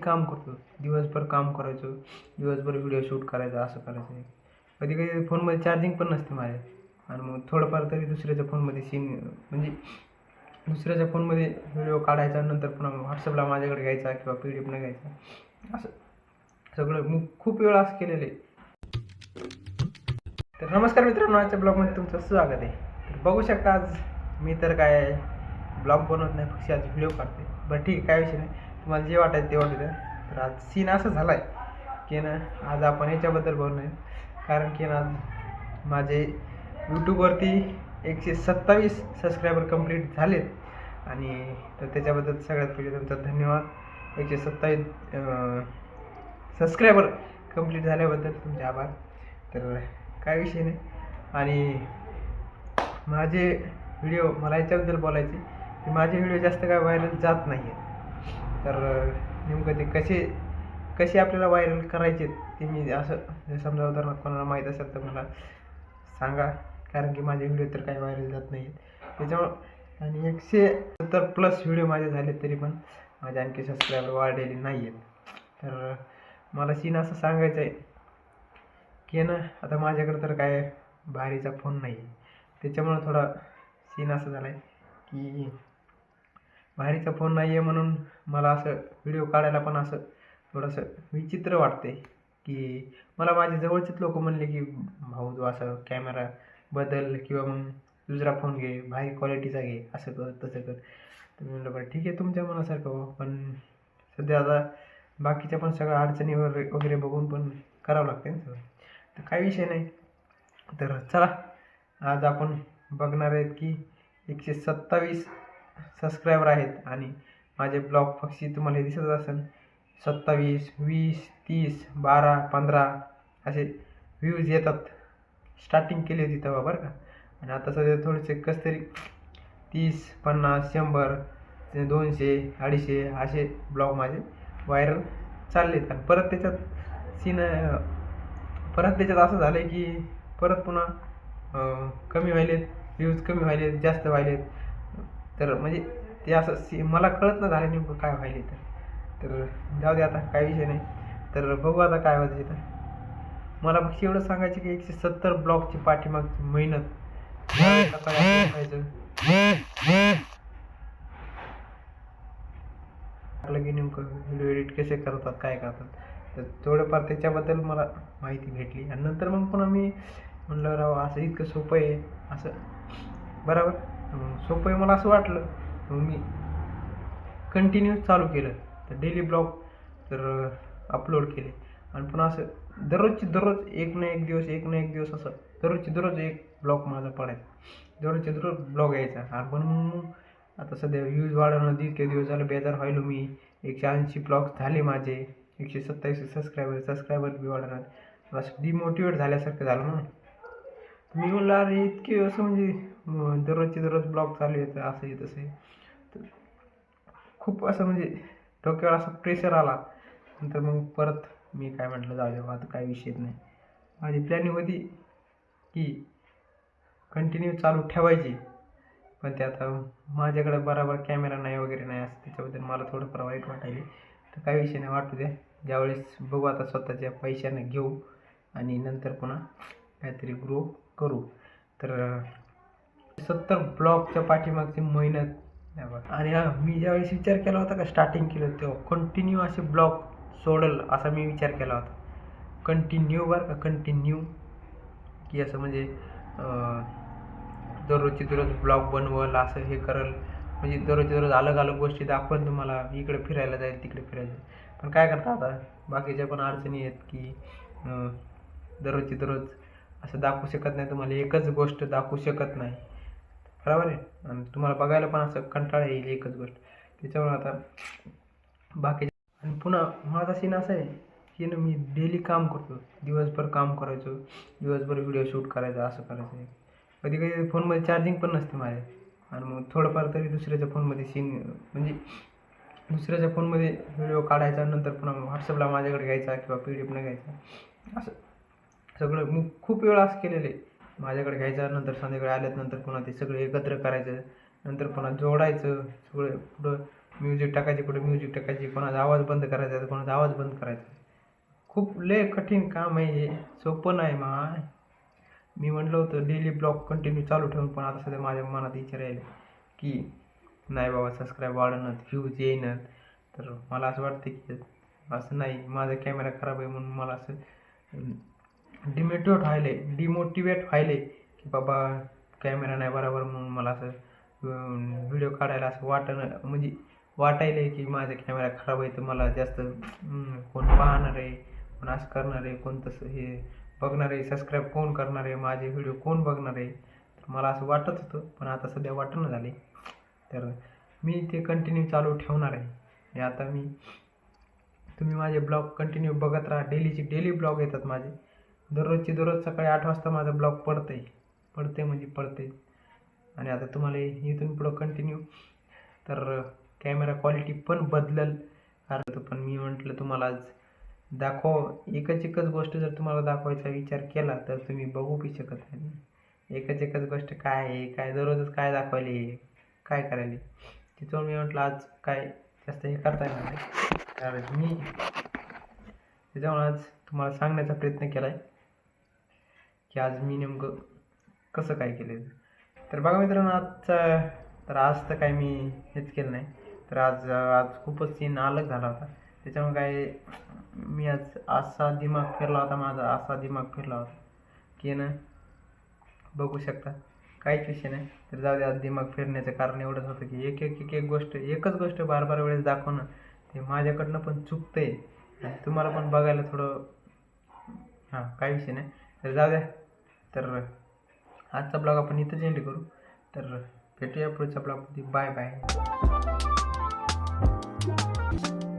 काम करतो, दिवसभर काम करायचो, दिवसभर व्हिडिओ शूट करायचा, असं करायचं आहे. कधी कधी फोनमध्ये चार्जिंग पण नसते माझ्या, आणि मग थोडंफार तरी दुसऱ्याच्या फोनमध्ये सीन म्हणजे दुसऱ्याच्या फोनमध्ये व्हिडिओ काढायचा, नंतर पुन्हा व्हॉट्सअपला माझ्याकडे घ्यायचा किंवा PDF न घ्यायचा, असं सगळं मी खूप वेळा असं केलेलं आहे. तर नमस्कार मित्रांनो, आजच्या ब्लॉगमध्ये तुमचं स्वागत आहे. तर बघू शकता, आज मी तर काय ब्लॉग बनवत नाही, फक्त आज व्हिडिओ काढते. बरं ठीक आहे, काय विषय नाही, तुम्हाला जे वाटायचं ते वाटू द्या. तर आज सीन असं झाला आहे की ना, आज आपण याच्याबद्दल बोलणार आहे, कारण की ना आज माझे यूट्यूबवरती 127 सबस्क्रायबर कंप्लीट झालेत. आणि तर त्याच्याबद्दल सगळ्यात पहिले तुमचा धन्यवाद. 127 सबस्क्रायबर कंप्लीट झाल्याबद्दल तुमचे आभार. तर काय विषय नाही, आणि माझे व्हिडिओ, मला याच्याबद्दल बोलायचे की माझे व्हिडिओ जास्त काय व्हायरल जात नाही आहेत. तर नेमकं ते कसे आपल्याला व्हायरल करायचे ते मी असं समजा उदाहरणार्थ कोणाला माहीत असेल तर मला सांगा, कारण की माझे व्हिडिओ तर काही व्हायरल जात नाही आहेत त्याच्यामुळं. आणि 170+ व्हिडिओ माझे झाले तरी पण माझे आणखी सबस्क्रायबर वाढलेले नाही आहेत. तर मला सीन असं सांगायचं आहे की ना, आता माझ्याकडे तर काय भारीचा फोन नाही आहे, त्याच्यामुळं थोडा सीन असं झाला आहे की भारीचा फोन नाही आहे म्हणून मला असं व्हिडिओ काढायला पण असं थोडंसं विचित्र वाटते. की मला माझे जवळचेच लोक म्हणले की भाऊ तू असं कॅमेरा बदल किंवा मग दुसरा फोन घे, भारी क्वालिटीचा घे, असं कर तसं कर. तर मी म्हणलं बरं ठीक आहे, तुमच्या मनासारखं हो, पण सध्या आता बाकीच्या पण सगळ्या अडचणी वगैरे बघून पण करावं लागते ना सगळं. तर काही विषय नाही. तर चला, आज आपण बघणार आहेत की 127 सबस्क्रायबर आहेत, आणि माझे ब्लॉग फक्त तुम्हाला हे दिसत असेल 27, 20, 30, 12, 15 असे व्ह्यूज येतात. स्टार्टिंग केली होती तेव्हा बरं का, आणि आता सध्या थोडेसे कसं तरी 30, 50, 100, 200, 250 असे ब्लॉग माझे व्हायरल चाललेत. आणि परत त्याच्यात असं झालं आहे की परत पुन्हा कमी व्हायलेत व्ह्यूज, कमी व्हायलेत, जास्त व्हायलेत. तर म्हणजे ते असं मला कळत नाही झालं नेमकं काय व्हायले. तर जाऊ दे, आता काही विषय नाही. तर बघू आता काय होतं तिथं. मला फक्त एवढं सांगायचं की 170 ब्लॉगची पाठीमागची मेहनत, सकाळी उठायचं आपलं की नेमकं व्हिडिओ एडिट कसे करतात, काय करतात, तर थोडंफार त्याच्याबद्दल मला माहिती भेटली. आणि नंतर मग पुन्हा मी म्हणलं राव, असं इतकं सोपं आहे, असं बरोबर सोपं आहे मला असं वाटलं. मग मी कंटिन्यू चालू केलं. तर डेली ब्लॉग तर अपलोड केले, आणि पुन्हा असं दररोज एक ना एक दिवस असं दररोज एक ब्लॉग माझा पडायचा, दररोज ब्लॉग यायचा. आपण आता सध्या व्ह्यूज वाढवणं इतके दिवस झालं बेजार व्हायलो मी. 180 ब्लॉग झाले माझे, 127 सबस्क्रायबर बी वाढणार, असं डिमोटिवेट झाल्यासारखं झालं ना. मी म्हणलं अरे इतके असं म्हणजे दररोज ब्लॉग चालू येतं, असं आहे तसं आहे. तर खूप असं म्हणजे डोक्यावर असं प्रेशर आला. नंतर मग परत मी काय म्हटलं, जाऊ दे आता काही विषयच नाही. माझी प्लॅनिंग होती की कंटिन्यू चालू ठेवायची, पण ते आता माझ्याकडे बरोबर कॅमेरा नाही वगैरे नाही, असं त्याच्याबद्दल मला थोडंफार वाईट वाटायले. तर काही विषय नाही, वाटू द्या. ज्यावेळेस बघू आता स्वतःच्या पैशाने घेऊ, आणि नंतर पुन्हा काहीतरी ग्रो करू. तर 70 ब्लॉगच्या पाठीमागची मेहनत. आणि मी ज्यावेळेस विचार केला होता का, स्टार्टिंग केलं तेव्हा कंटिन्यू असे ब्लॉग सोडल असा मी विचार केला होता. कंटिन्यू बरं का, कंटिन्यू की असं म्हणजे दररोज ब्लॉग बनवल, असं हे करल, म्हणजे दररोज अलग गोष्टी दाखवून तुम्हाला, इकडे फिरायला जाईल, तिकडे फिरायला जाईल. पण काय करता आता, बाकीच्या पण अडचणी आहेत की दररोज असं दाखवू शकत नाही तुम्हाला, एकच गोष्ट दाखवू शकत नाही, बरोबर आहे. आणि तुम्हाला बघायला पण असं कंटाळा येईल एकच गोष्ट, त्याच्यामुळे आता बाकी. आणि पुन्हा माझा सीन असा आहे की ना, मी डेली काम करतो, दिवसभर काम करायचो, दिवसभर व्हिडिओ शूट करायचा, असं करायचं आहे. कधी कधी फोनमध्ये चार्जिंग पण नसते माझ्या, आणि मग थोडंफार तरी दुसऱ्याच्या फोनमध्ये म्हणजे दुसऱ्याच्या फोनमध्ये व्हिडिओ काढायचा, नंतर पुन्हा व्हॉट्सअपला माझ्याकडे घ्यायचा किंवा PDF न घ्यायचा, असं सगळं मी खूप वेळा असं केलेलं आहे. माझ्याकडे घ्यायचा, नंतर संध्याकाळी आल्यानंतर पुन्हा ते सगळं एकत्र करायचं, नंतर पुन्हा जोडायचं, सगळं पुढं म्युझिक टाकायचे, कुठे म्युझिक टाकायचे, कोणाचा आवाज बंद करायचा तर कोणाचा आवाज बंद करायचा. खूप लय कठीण काम आहे हे, सोपं नाही माय. मी म्हटलं होतं डेली ब्लॉग कंटिन्यू चालू ठेवून, पण आता सध्या माझ्या मनात विचार यायले की नाही बाबा सबस्क्राईब वाढणार, व्ह्यूज येईनात. तर मला असं वाटतं की असं नाही, माझा कॅमेरा खराब आहे म्हणून मला असं डिमोटिवेट व्हायले की बाबा कॅमेरा नाही बरोबर, म्हणून मला असं व्हिडिओ काढायला असं म्हणजे वाटायले की माझा कॅमेरा खराब आहे, तर मला जास्त कोण पाहणार आहे, कोण असं करणार आहे, कोण तसं हे बघणार आहे, सबस्क्राईब कोण करणार आहे, माझे व्हिडिओ कोण बघणार आहे. तर मला असं वाटत होतं, पण आता सध्या वाटणं झाले. तर मी ते कंटिन्यू चालू ठेवणार आहे. आता तुम्ही माझे ब्लॉग कंटिन्यू बघत राहा. डेली ब्लॉग येतात माझे, दररोज सकाळी 8 वाजता माझा ब्लॉग पडते. आणि आता तुम्हाला इथून पुढं कंटिन्यू तर कॅमेरा क्वालिटी पण बदलल. पण मी म्हटलं तुम्हाला आज एकच गोष्ट जर तुम्हाला दाखवायचा विचार केला तर तुम्ही बघू बी शकत नाही. एकच गोष्ट काय आहे, काय दररोजच काय दाखवायली, काय करायली, तिथून मी म्हटलं आज काय जास्त हे करता येणार नाही. तर मी त्याच्यामुळे आज तुम्हाला सांगण्याचा प्रयत्न केला आहे की आज मी नेमकं कसं काय केलं. तर बघा मित्रांनो, आज तर काय मी हेच केलं नाही. तर आज खूपच सीन अलग झाला होता. त्याच्यामुळे काय मी आज असा दिमाग फिरला होता की ना बघू शकता, काहीच विषय नाही. तर जाऊ दे, आज दिमाग फिरण्याचं कारण एवढंच होतं की एकच गोष्ट बार वेळेस दाखवणं ते माझ्याकडनं पण चुकतंय. तुम्हाला पण बघायला थोडं काही विषय नाही. तर जाऊ द्या. तर आजचा ब्लॉग आपण इथंच एंड करू. तर भेटूया पुढच्या ब्लॉगमध्ये. बाय.